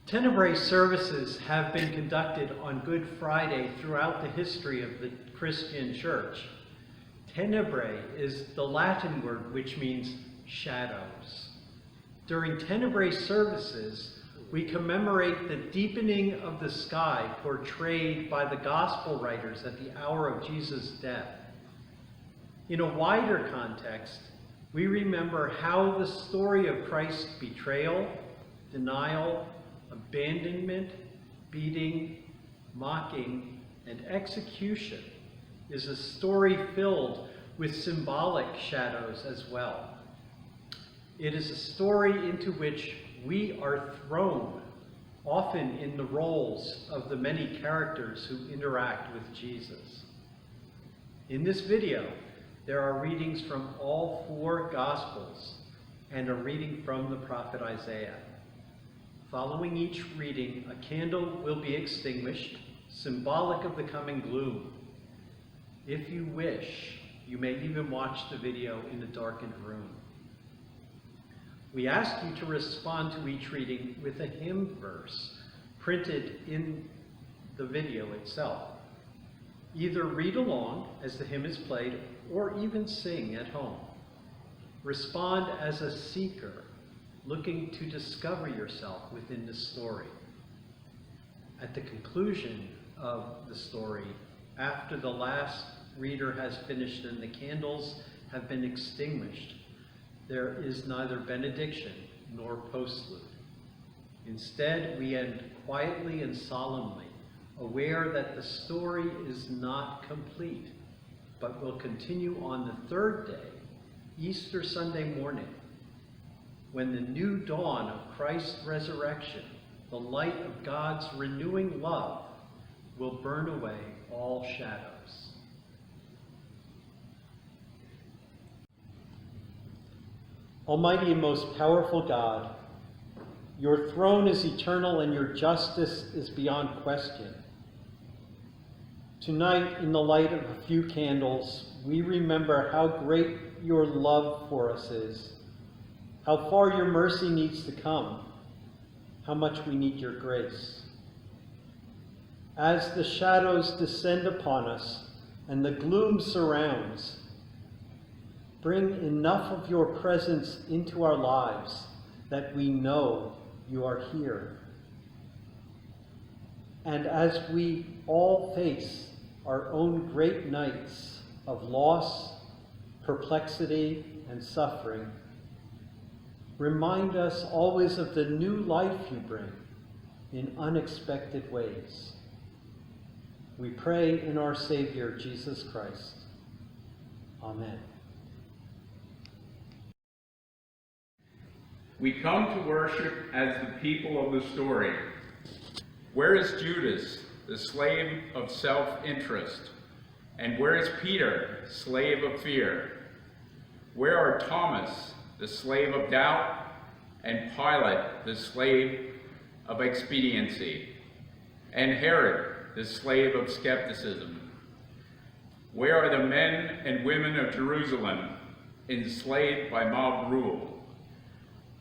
Tenebrae services have been conducted on Good Friday throughout the history of the Christian Church. Tenebrae is the Latin word which means shadows. During Tenebrae services, we commemorate the deepening of the sky portrayed by the gospel writers at the hour of Jesus' death. In a wider context, we remember how the story of Christ's betrayal, denial, abandonment, beating, mocking, and execution is a story filled with symbolic shadows as well. It is a story into which we are thrown, often in the roles of the many characters who interact with Jesus. In this video, there are readings from all 4 Gospels and a reading from the prophet Isaiah. Following each reading, a candle will be extinguished, symbolic of the coming gloom. If you wish, you may even watch the video in a darkened room. We ask you to respond to each reading with a hymn verse printed in the video itself. Either read along as the hymn is played or even sing at home. Respond as a seeker, looking to discover yourself within the story. At the conclusion of the story, after the last reader has finished and the candles have been extinguished, there is neither benediction nor postlude. Instead, we end quietly and solemnly, aware that the story is not complete, but will continue on the 3rd day, Easter Sunday morning, when the new dawn of Christ's resurrection, the light of God's renewing love, will burn away all shadows. Almighty and most powerful God, your throne is eternal and your justice is beyond question. Tonight, in the light of a few candles, we remember how great your love for us is, how far your mercy needs to come, how much we need your grace. As the shadows descend upon us and the gloom surrounds, bring enough of your presence into our lives that we know you are here. And as we all face our own great nights of loss, perplexity, and suffering, remind us always of the new life you bring in unexpected ways. We pray in our Savior, Jesus Christ. Amen. We come to worship as the people of the story. Where is Judas, the slave of self-interest? And where is Peter, slave of fear? Where are Thomas, the slave of doubt, and Pilate, the slave of expediency, and Herod, the slave of skepticism? Where are the men and women of Jerusalem, enslaved by mob rule?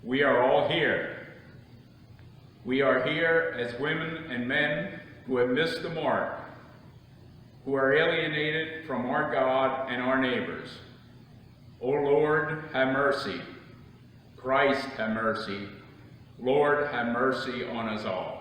We are all here. We are here as women and men who have missed the mark, who are alienated from our God and our neighbors. O Lord, have mercy. Christ, have mercy. Lord, have mercy on us all.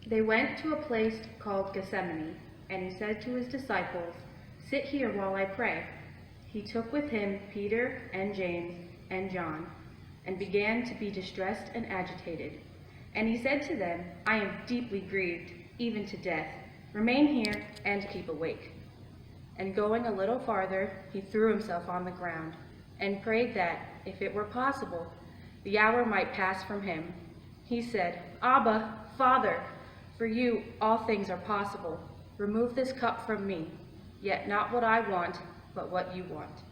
They went to a place called Gethsemane, and he said to his disciples, "Sit here while I pray." He took with him Peter and James and John, and began to be distressed and agitated. And he said to them, "I am deeply grieved, even to death. Remain here and keep awake." And going a little farther, he threw himself on the ground, and prayed that, if it were possible, the hour might pass from him. He said, "Abba, Father, for you all things are possible. Remove this cup from me, yet not what I want, but what you want."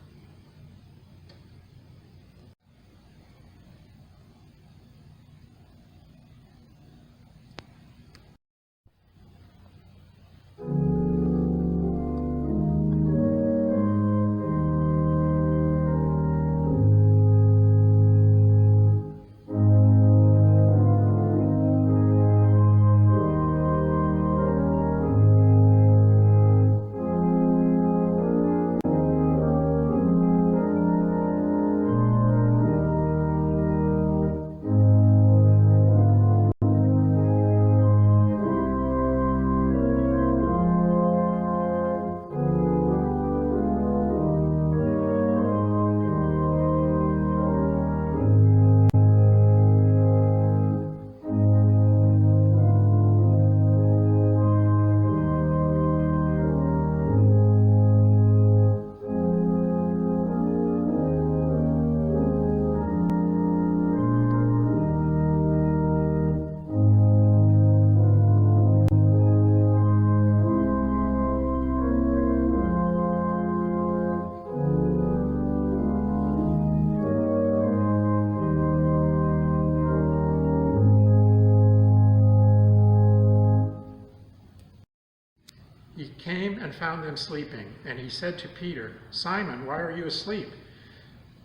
He came and found them sleeping, and he said to Peter, "Simon, why are you asleep?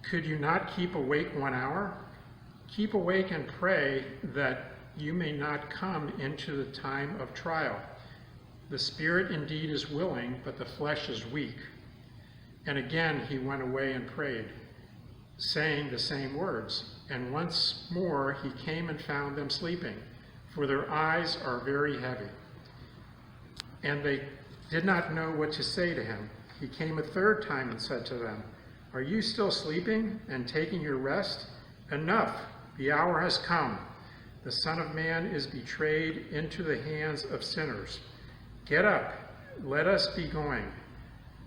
Could you not keep awake 1 hour? Keep awake and pray that you may not come into the time of trial. The spirit indeed is willing, but the flesh is weak." And again he went away and prayed, saying the same words. And once more he came and found them sleeping, for their eyes are very heavy. And they did not know what to say to him. He came a third time and said to them, "Are you still sleeping and taking your rest? Enough, the hour has come. The Son of Man is betrayed into the hands of sinners. Get up, let us be going.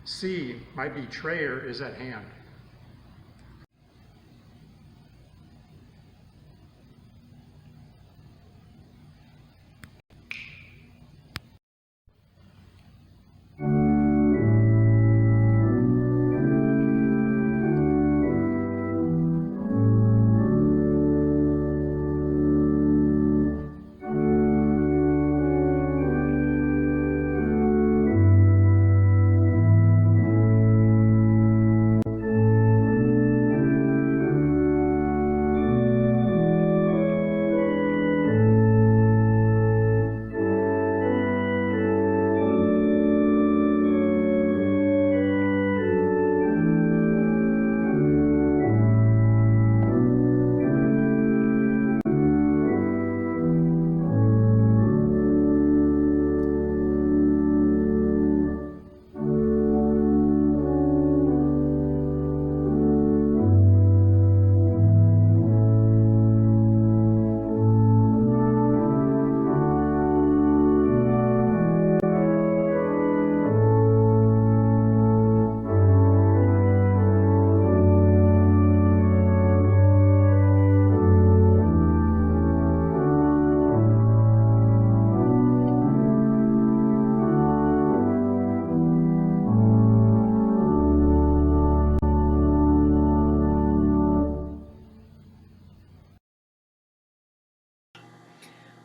See, my betrayer is at hand."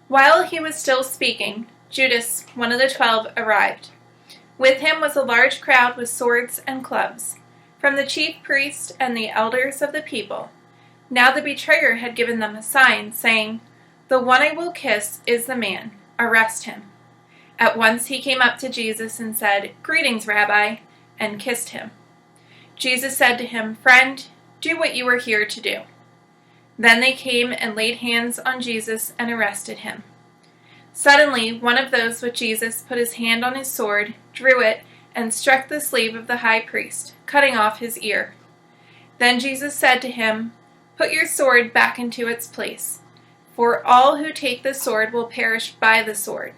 While he was still speaking, Judas, one of the 12, arrived. With him was a large crowd with swords and clubs, from the chief priests and the elders of the people. Now the betrayer had given them a sign, saying, "The one I will kiss is the man. Arrest him." At once he came up to Jesus and said, "Greetings, Rabbi," and kissed him. Jesus said to him, "Friend, do what you are here to do." Then they came and laid hands on Jesus and arrested him. Suddenly, one of those with Jesus put his hand on his sword, drew it, and struck the sleeve of the high priest, cutting off his ear. Then Jesus said to him, "Put your sword back into its place, for all who take the sword will perish by the sword.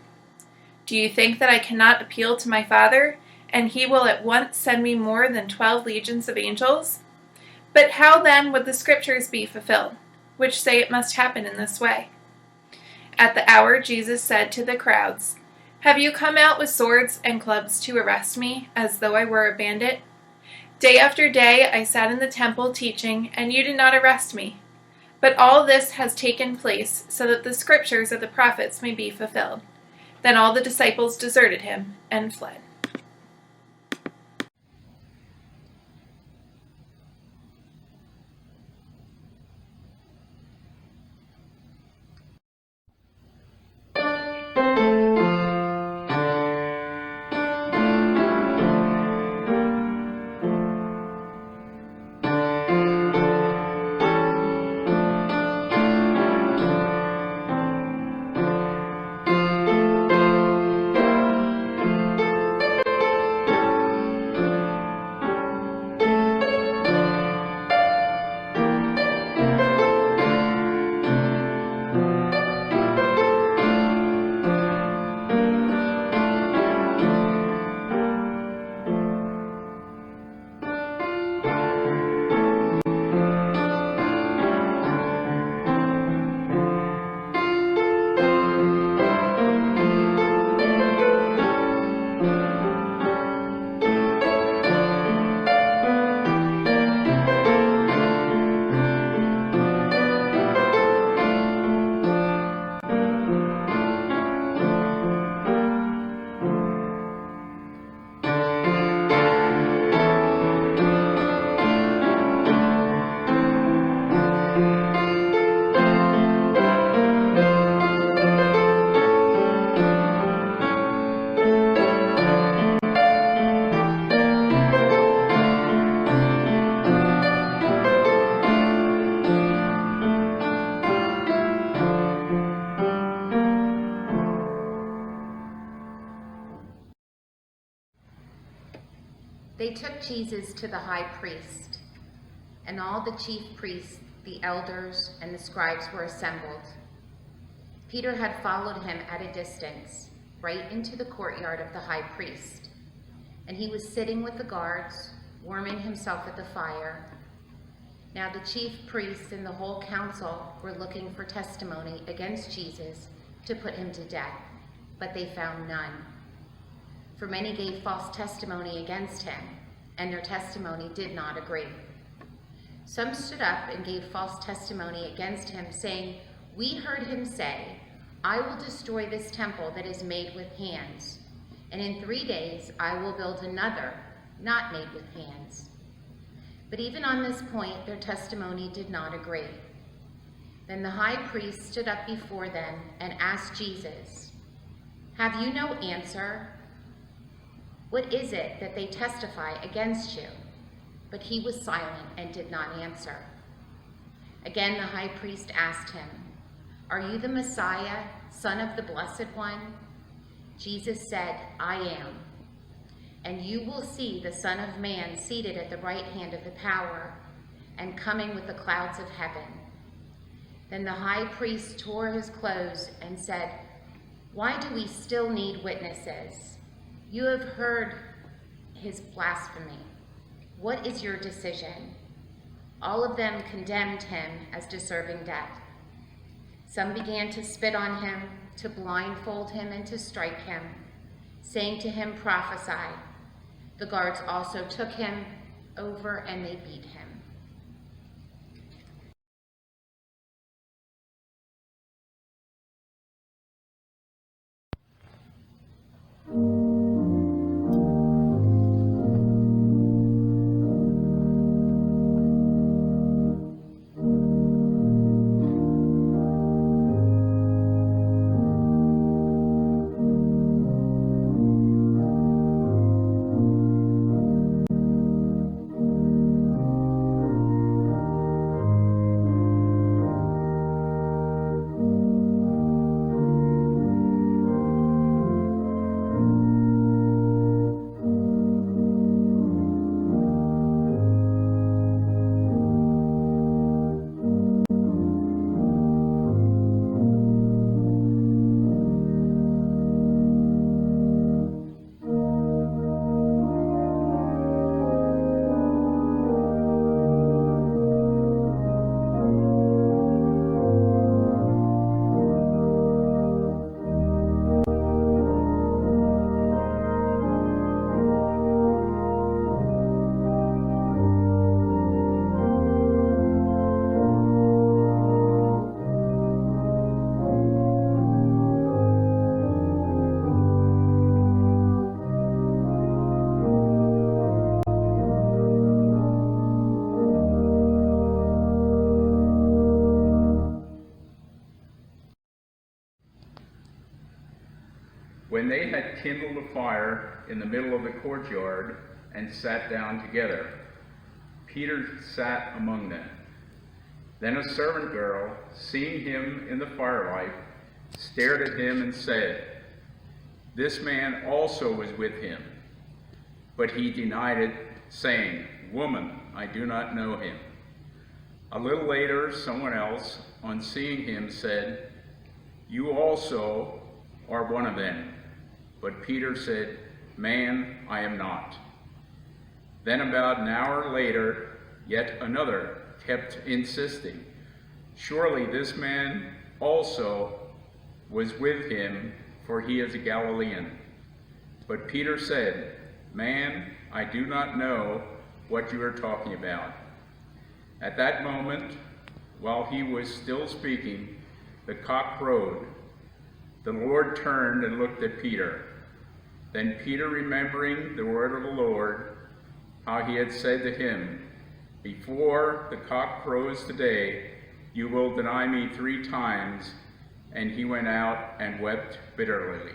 Do you think that I cannot appeal to my Father, and he will at once send me more than 12 legions of angels? But how then would the scriptures be fulfilled, which say it must happen in this way?" At the hour Jesus said to the crowds, "Have you come out with swords and clubs to arrest me, as though I were a bandit? Day after day I sat in the temple teaching, and you did not arrest me. But all this has taken place so that the scriptures of the prophets may be fulfilled." Then all the disciples deserted him and fled. They took Jesus to the high priest, and all the chief priests, the elders, and the scribes were assembled. Peter had followed him at a distance, right into the courtyard of the high priest, and he was sitting with the guards, warming himself at the fire. Now the chief priests and the whole council were looking for testimony against Jesus to put him to death, but they found none. For many gave false testimony against him, and their testimony did not agree. Some stood up and gave false testimony against him, saying, "We heard him say, 'I will destroy this temple that is made with hands, and in 3 days I will build another, not made with hands.' But even on this point their testimony did not agree. Then the high priest stood up before them and asked Jesus, 'Have you no answer? What is it that they testify against you?' But he was silent and did not answer. Again the high priest asked him, 'Are you the Messiah, Son of the Blessed One?' Jesus said, 'I am. And you will see the Son of Man seated at the right hand of the power and coming with the clouds of heaven.' Then the high priest tore his clothes and said, 'Why do we still need witnesses? You have heard his blasphemy. What is your decision?' All of them condemned him as deserving death. Some began to spit on him, to blindfold him, and to strike him, saying to him, 'Prophesy.' The guards also took him over and they beat him. When they had kindled a fire in the middle of the courtyard and sat down together, Peter sat among them. Then a servant girl, seeing him in the firelight, stared at him and said, "This man also was with him." But he denied it, saying, "Woman, I do not know him." A little later, someone else, on seeing him, said, "You also are one of them." But Peter said, "Man, I am not." Then about an hour later, yet another kept insisting, "Surely this man also was with him, for he is a Galilean." But Peter said, "Man, I do not know what you are talking about." At that moment, while he was still speaking, the cock crowed. The Lord turned and looked at Peter. Then Peter, remembering the word of the Lord, how he had said to him, "Before the cock crows today, you will deny me 3 times," and he went out and wept bitterly.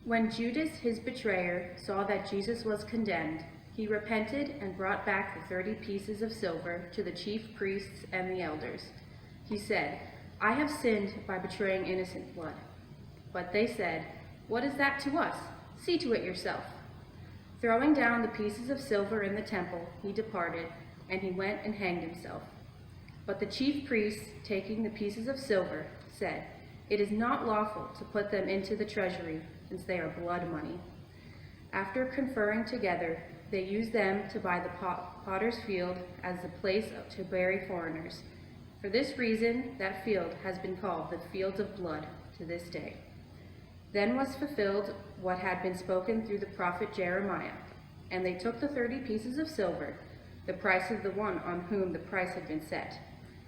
When Judas, his betrayer, saw that Jesus was condemned, he repented and brought back the 30 pieces of silver to the chief priests and the elders. He said, "I have sinned by betraying innocent blood." But they said, "What is that to us? See to it yourself." Throwing down the pieces of silver in the temple, he departed, and he went and hanged himself. But the chief priests, taking the pieces of silver, said, "It is not lawful to put them into the treasury, since they are blood money." After conferring together, they used them to buy the potter's field as the place to bury foreigners. For this reason, that field has been called the Fields of Blood to this day. Then was fulfilled what had been spoken through the prophet Jeremiah. And they took the 30 pieces of silver, the price of the one on whom the price had been set,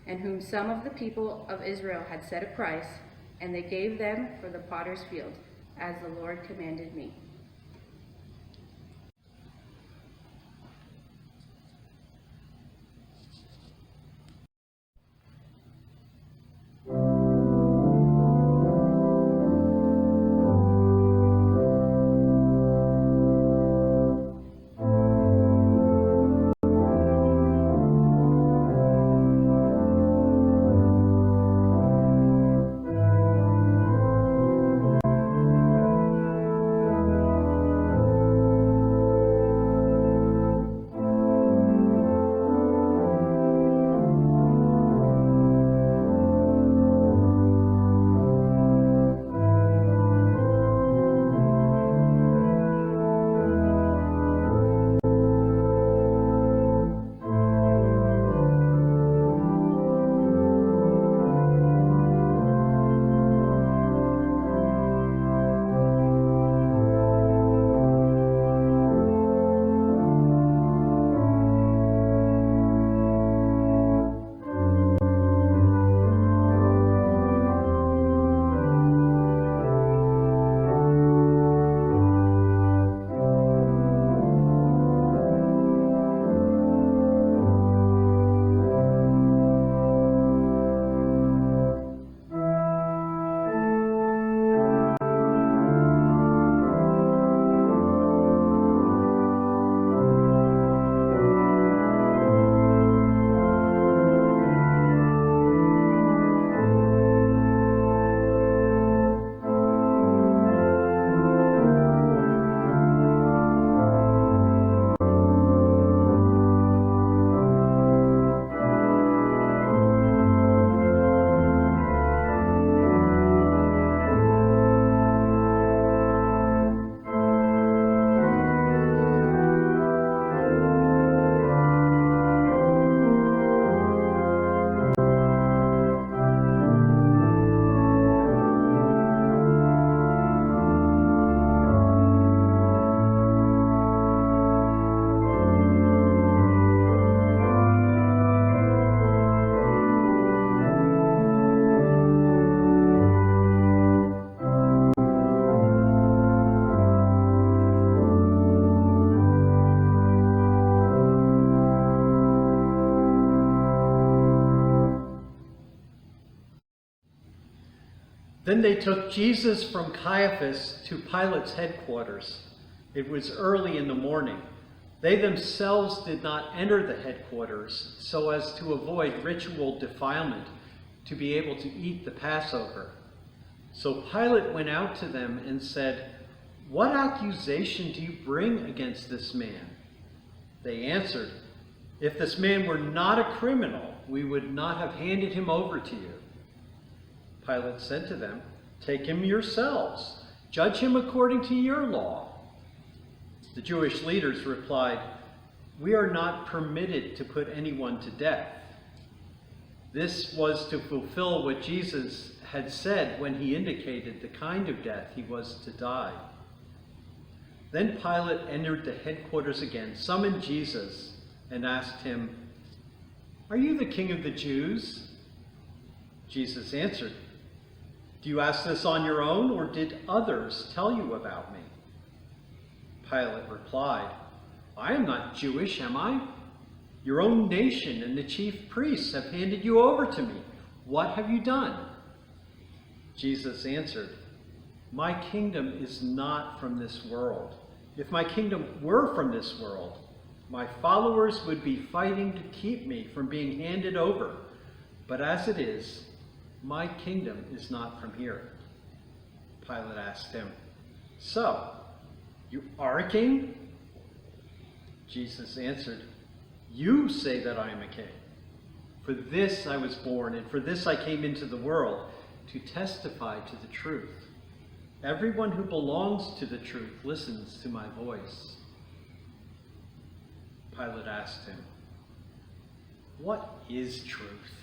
and whom some of the people of Israel had set a price, and they gave them for the potter's field, as the Lord commanded me. Then they took Jesus from Caiaphas to Pilate's headquarters. It was early in the morning. They themselves did not enter the headquarters so as to avoid ritual defilement, to be able to eat the Passover. So Pilate went out to them and said, "What accusation do you bring against this man?" They answered, "If this man were not a criminal, we would not have handed him over to you." Pilate said to them, "Take him yourselves. Judge him according to your law." The Jewish leaders replied, "We are not permitted to put anyone to death." This was to fulfill what Jesus had said when he indicated the kind of death he was to die. Then Pilate entered the headquarters again, summoned Jesus, and asked him, "Are you the king of the Jews?" Jesus answered, "Do you ask this on your own, or did others tell you about me?" Pilate replied, "I am not Jewish, am I? Your own nation and the chief priests have handed you over to me. What have you done?" Jesus answered, "My kingdom is not from this world. If my kingdom were from this world, my followers would be fighting to keep me from being handed over. But as it is, my kingdom is not from here." Pilate asked him, "So, you are a king?" Jesus answered, "You say that I am a king. For this I was born, and for this I came into the world, to testify to the truth. Everyone who belongs to the truth listens to my voice." Pilate asked him, "What is truth?"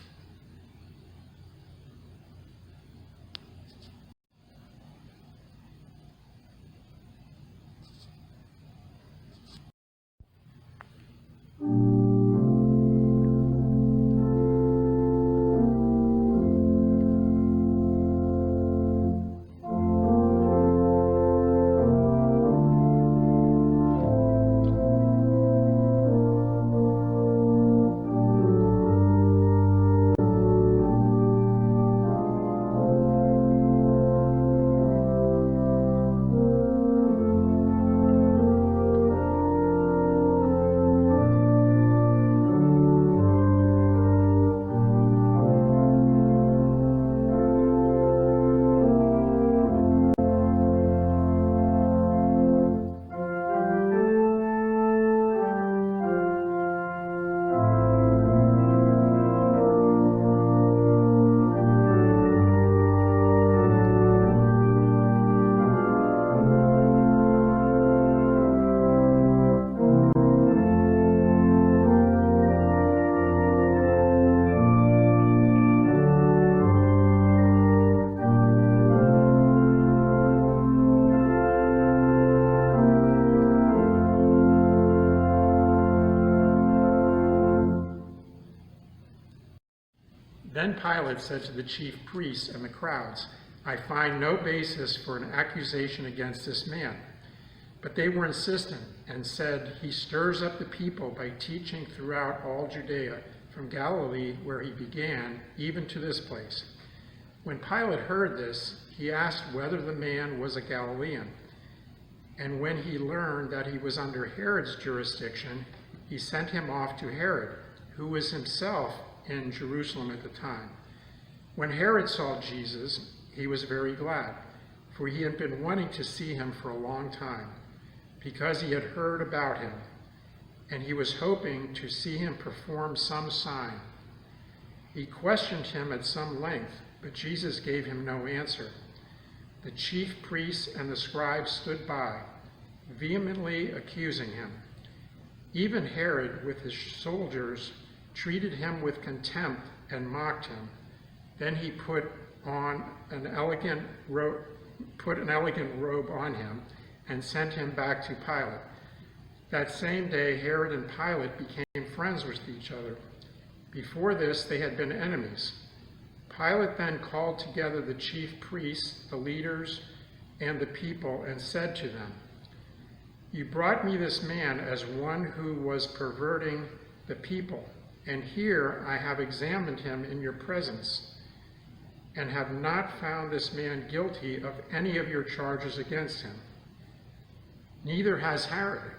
Then Pilate said to the chief priests and the crowds, "I find no basis for an accusation against this man." But they were insistent and said, "He stirs up the people by teaching throughout all Judea, from Galilee where he began, even to this place." When Pilate heard this, he asked whether the man was a Galilean. And when he learned that he was under Herod's jurisdiction, he sent him off to Herod, who was himself in Jerusalem at the time. When Herod saw Jesus, he was very glad, for he had been wanting to see him for a long time, because he had heard about him, and he was hoping to see him perform some sign. He questioned him at some length, but Jesus gave him no answer. The chief priests and the scribes stood by, vehemently accusing him. Even Herod, with his soldiers, treated him with contempt and mocked him. Then he put an elegant robe on him and sent him back to Pilate. That same day, Herod and Pilate became friends with each other. Before this, they had been enemies. Pilate then called together the chief priests, the leaders, and the people, and said to them, "You brought me this man as one who was perverting the people, and here I have examined him in your presence. and have not found this man guilty of any of your charges against him. Neither has Herod,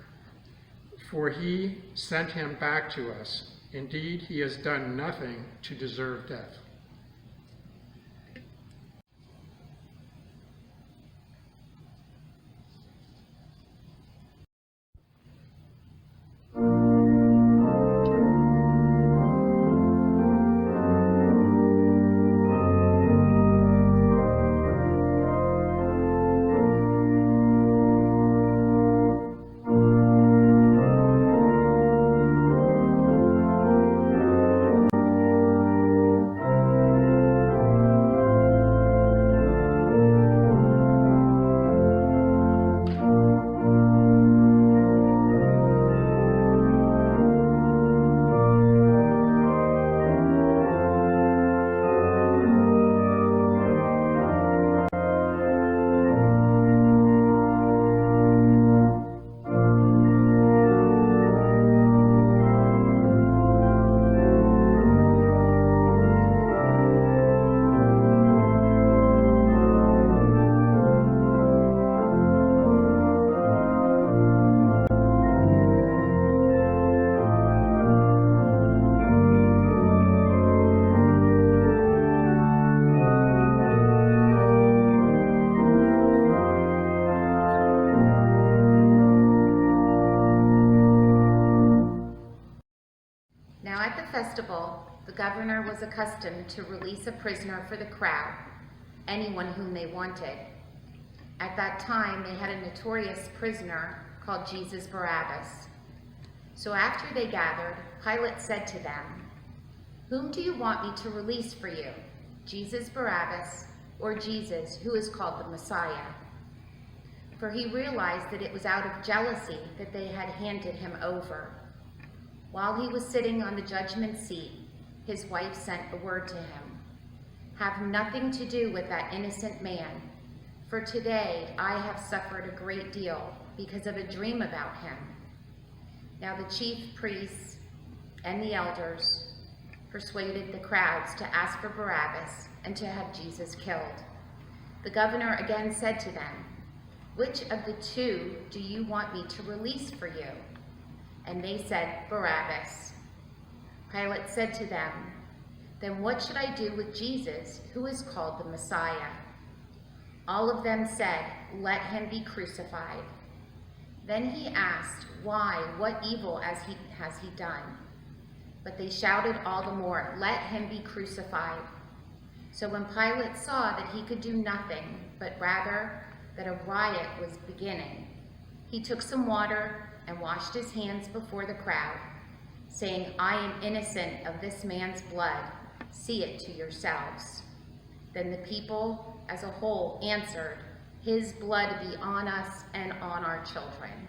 for he sent him back to us. Indeed, he has done nothing to deserve death." Now at the festival, the governor was accustomed to release a prisoner for the crowd, anyone whom they wanted. At that time, they had a notorious prisoner called Jesus Barabbas. So after they gathered, Pilate said to them, "Whom do you want me to release for you, Jesus Barabbas or Jesus, who is called the Messiah?" For he realized that it was out of jealousy that they had handed him over. While he was sitting on the judgment seat, his wife sent a word to him, "Have nothing to do with that innocent man, for today I have suffered a great deal because of a dream about him." Now the chief priests and the elders persuaded the crowds to ask for Barabbas and to have Jesus killed. The governor again said to them, "Which of the two do you want me to release for you?" And they said, "Barabbas." Pilate said to them, "Then what should I do with Jesus, who is called the Messiah?" All of them said, "Let him be crucified." Then he asked, "Why? What evil has he done?" But they shouted all the more, "Let him be crucified." So when Pilate saw that he could do nothing, but rather that a riot was beginning, he took some water and washed his hands before the crowd, saying, "I am innocent of this man's blood. See it to yourselves." Then the people as a whole answered, "His blood be on us and on our children."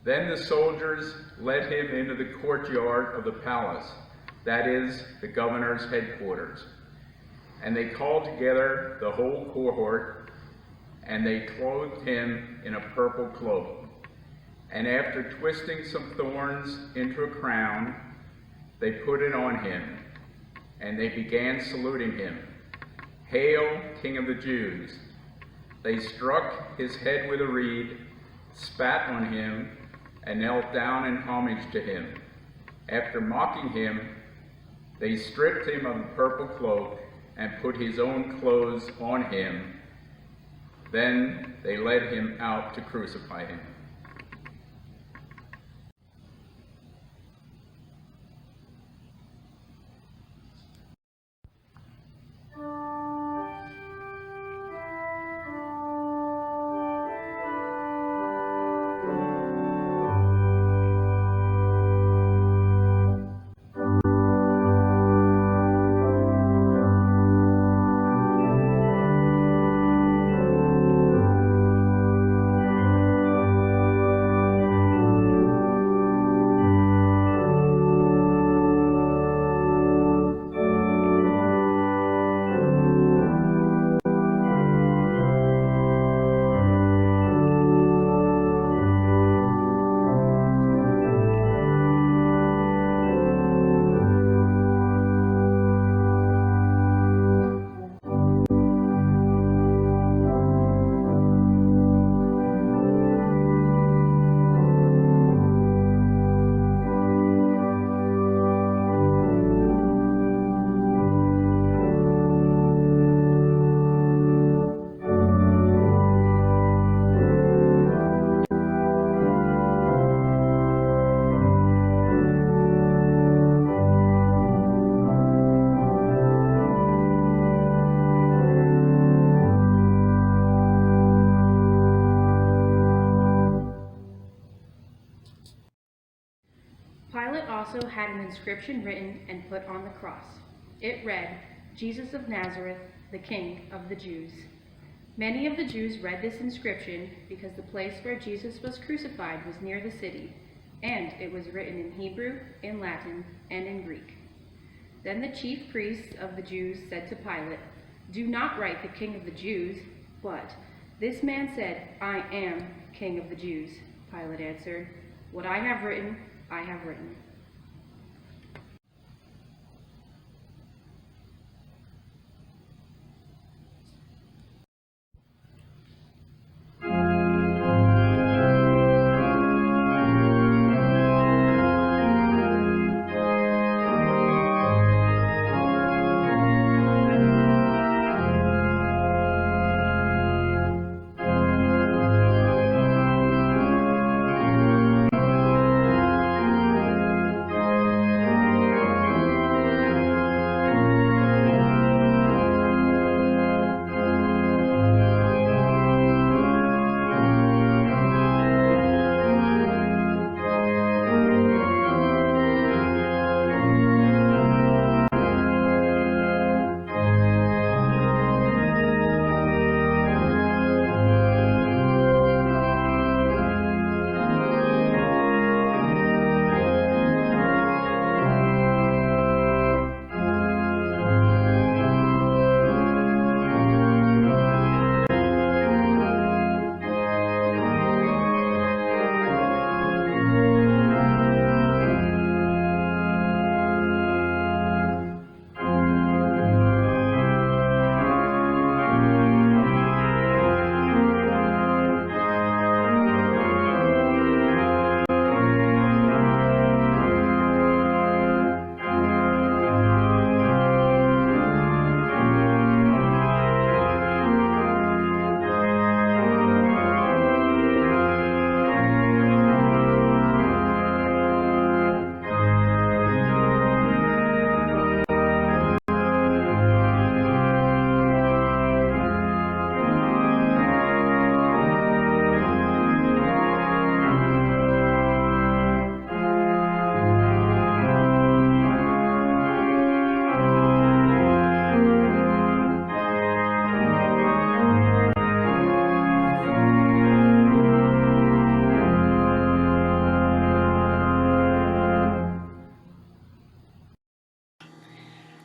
Then the soldiers led him into the courtyard of the palace, that is, the governor's headquarters. And they called together the whole cohort, and they clothed him in a purple cloak. And after twisting some thorns into a crown, they put it on him, and they began saluting him. "Hail, King of the Jews!" They struck his head with a reed, spat on him, and knelt down in homage to him. After mocking him, they stripped him of the purple cloak and put his own clothes on him. Then they led him out to crucify him. Pilate also had an inscription written and put on the cross. It read, "Jesus of Nazareth, the King of the Jews." Many of the Jews read this inscription because the place where Jesus was crucified was near the city, and it was written in Hebrew, in Latin, and in Greek. Then the chief priests of the Jews said to Pilate, "Do not write the King of the Jews, but this man said, 'I am King of the Jews.'" Pilate answered, "What I have written, I have written."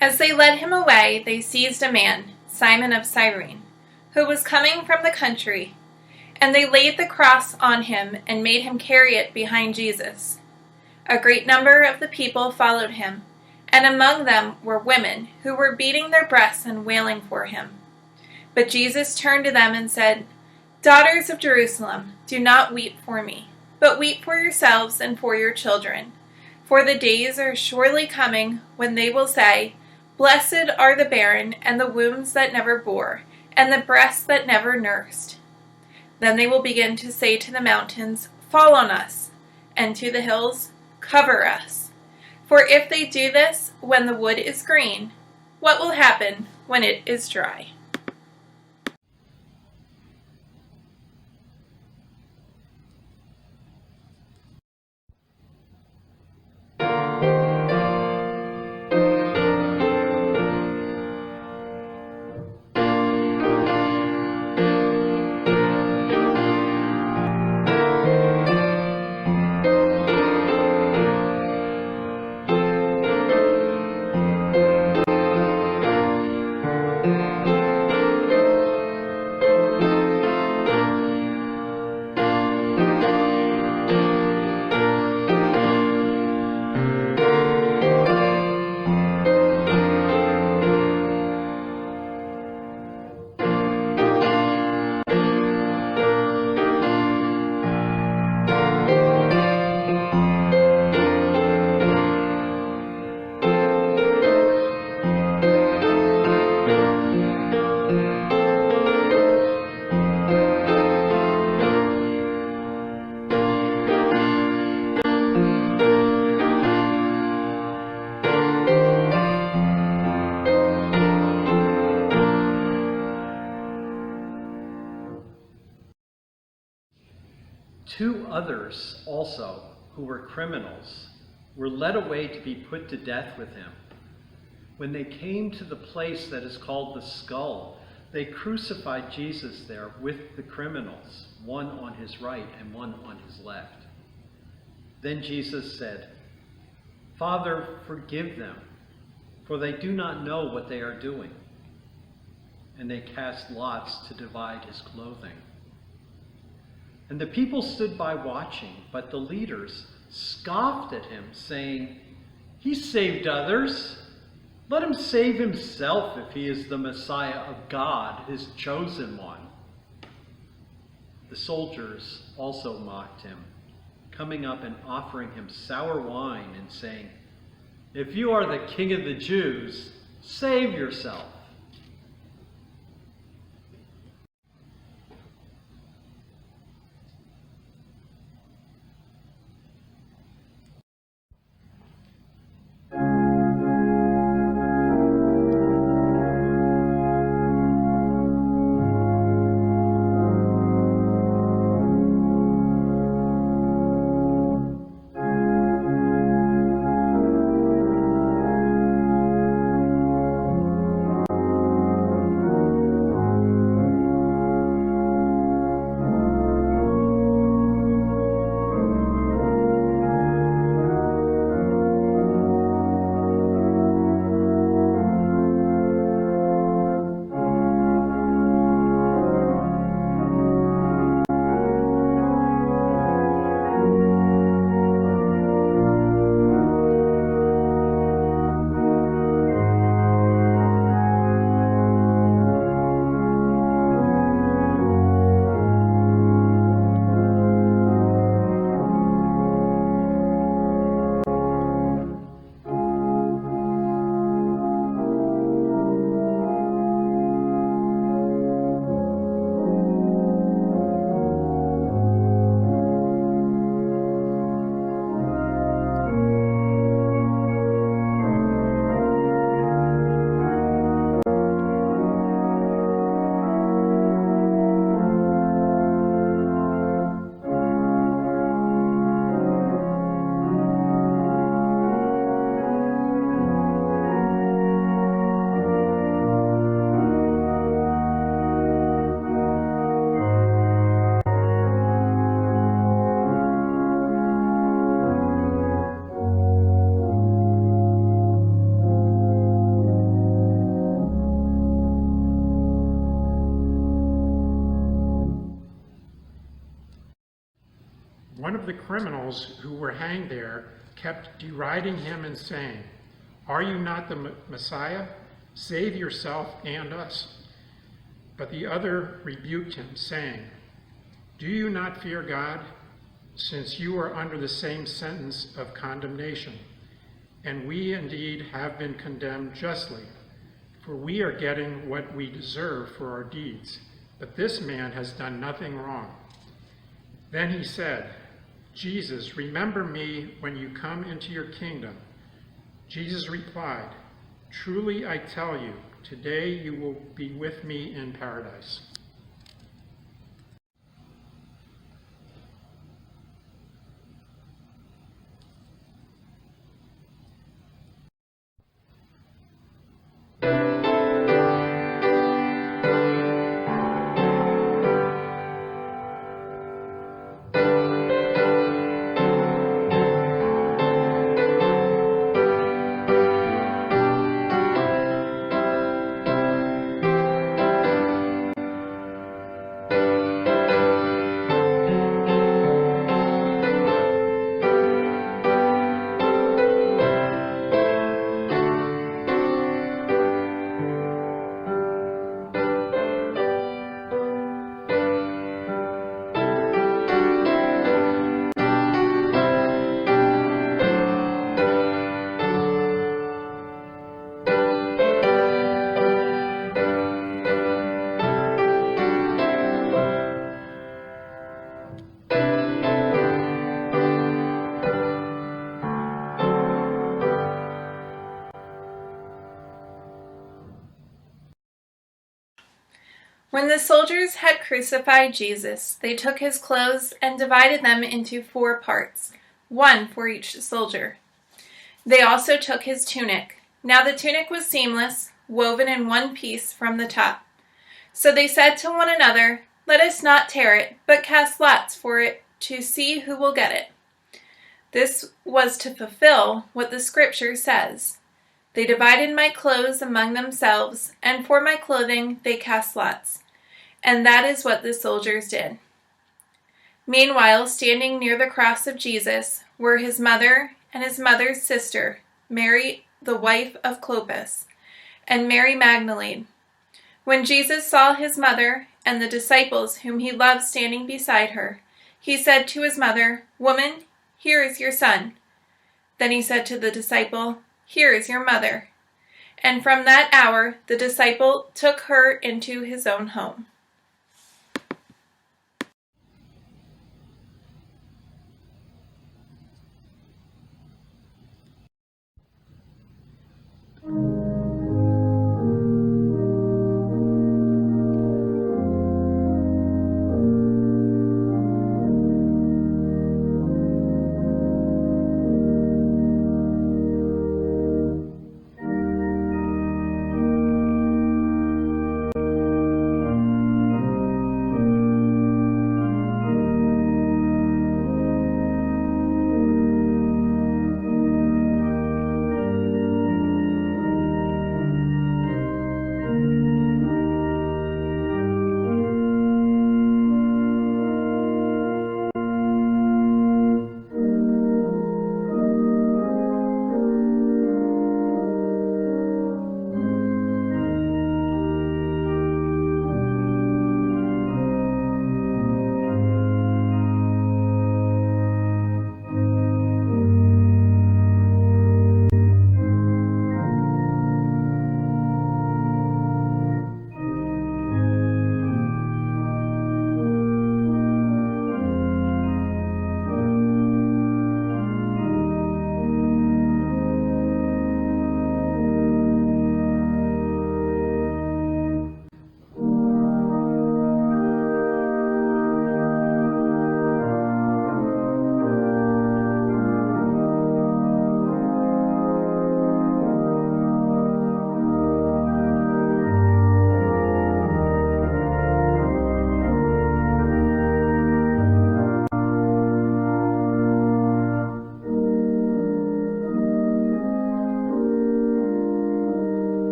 As they led him away, they seized a man, Simon of Cyrene, who was coming from the country, and they laid the cross on him and made him carry it behind Jesus. A great number of the people followed him, and among them were women who were beating their breasts and wailing for him. But Jesus turned to them and said, "Daughters of Jerusalem, do not weep for me, but weep for yourselves and for your children. For the days are surely coming when they will say, 'Blessed are the barren and the wombs that never bore, and the breasts that never nursed.' Then they will begin to say to the mountains, 'Fall on us,' and to the hills, 'Cover us.' For if they do this when the wood is green, what will happen when it is dry?" Two others also, who were criminals, were led away to be put to death with him. When they came to the place that is called the Skull, they crucified Jesus there with the criminals, one on his right and one on his left. Then Jesus said, "Father, forgive them, for they do not know what they are doing." And they cast lots to divide his clothing. And the people stood by watching, but the leaders scoffed at him, saying, "He saved others. Let him save himself if he is the Messiah of God, his chosen one." The soldiers also mocked him, coming up and offering him sour wine and saying, "If you are the king of the Jews, save yourself." One of the criminals who were hanged there kept deriding him and saying, "Are you not the Messiah? Save yourself and us." But the other rebuked him, saying, "Do you not fear God, since you are under the same sentence of condemnation? And we indeed have been condemned justly, for we are getting what we deserve for our deeds. But this man has done nothing wrong." Then he said, "Jesus, remember me when you come into your kingdom." Jesus replied, "Truly I tell you, today you will be with me in paradise." When the soldiers had crucified Jesus, they took his clothes and divided them into 4 parts, one for each soldier. They also took his tunic. Now the tunic was seamless, woven in one piece from the top. So they said to one another, "Let us not tear it, but cast lots for it to see who will get it." This was to fulfill what the scripture says. "They divided my clothes among themselves, and for my clothing they cast lots." And that is what the soldiers did. Meanwhile, standing near the cross of Jesus were his mother and his mother's sister, Mary, the wife of Clopas, and Mary Magdalene. When Jesus saw his mother and the disciples whom he loved standing beside her, he said to his mother, "Woman, here is your son." Then he said to the disciple, "Here is your mother." And from that hour the disciple took her into his own home.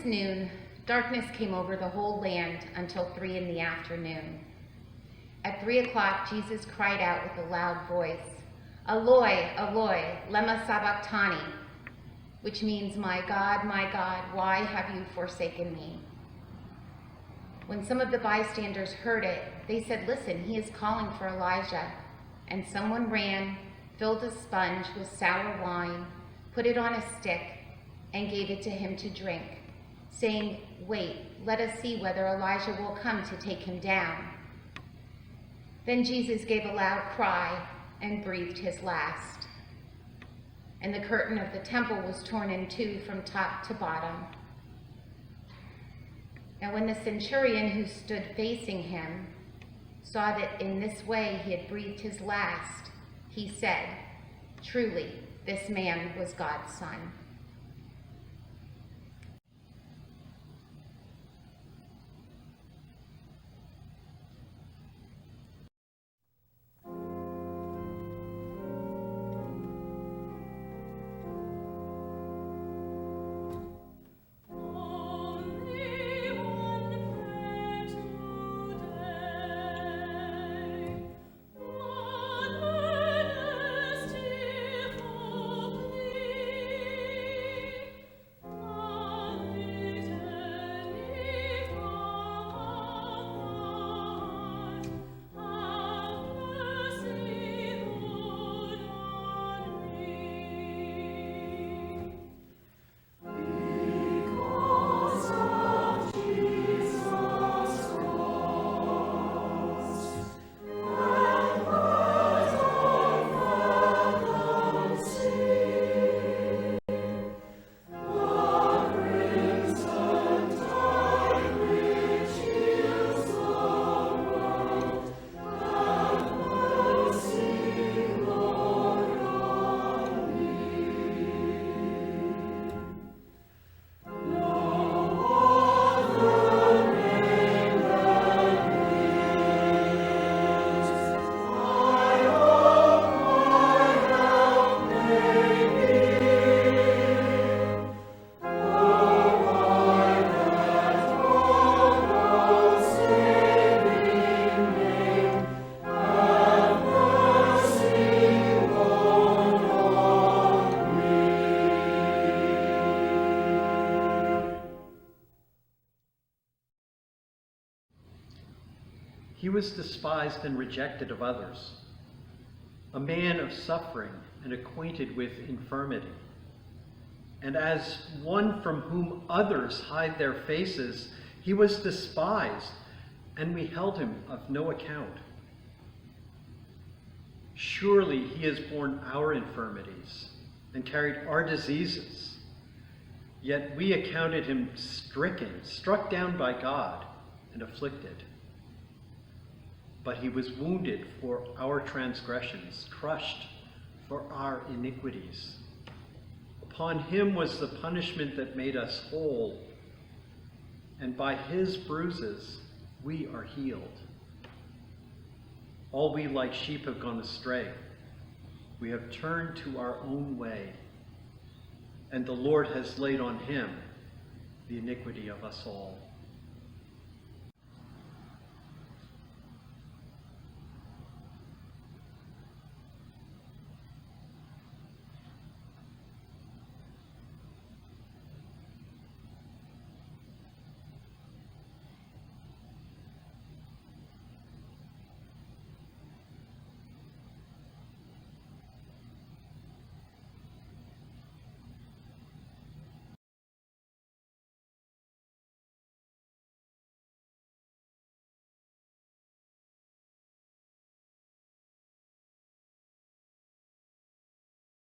noon, darkness came over the whole land until 3 in the afternoon. At 3 o'clock, Jesus cried out with a loud voice, "Eloi, Eloi, lema sabachthani," which means, my God, why have you forsaken me?" When some of the bystanders heard it, they said, "Listen, he is calling for Elijah." And someone ran, filled a sponge with sour wine, put it on a stick, and gave it to him to drink, saying, "Wait, let us see whether Elijah will come to take him down." Then Jesus gave a loud cry and breathed his last. And the curtain of the temple was torn in two from top to bottom. Now when the centurion who stood facing him saw that in this way he had breathed his last, he said, "Truly, this man was God's son." He was despised and rejected of others, a man of suffering and acquainted with infirmity. And as one from whom others hide their faces, he was despised, and we held him of no account. Surely he has borne our infirmities and carried our diseases. Yet we accounted him stricken, struck down by God, and afflicted. But he was wounded for our transgressions, crushed for our iniquities. Upon him was the punishment that made us whole, and by his bruises we are healed. All we like sheep have gone astray. We have turned to our own way, and the Lord has laid on him the iniquity of us all.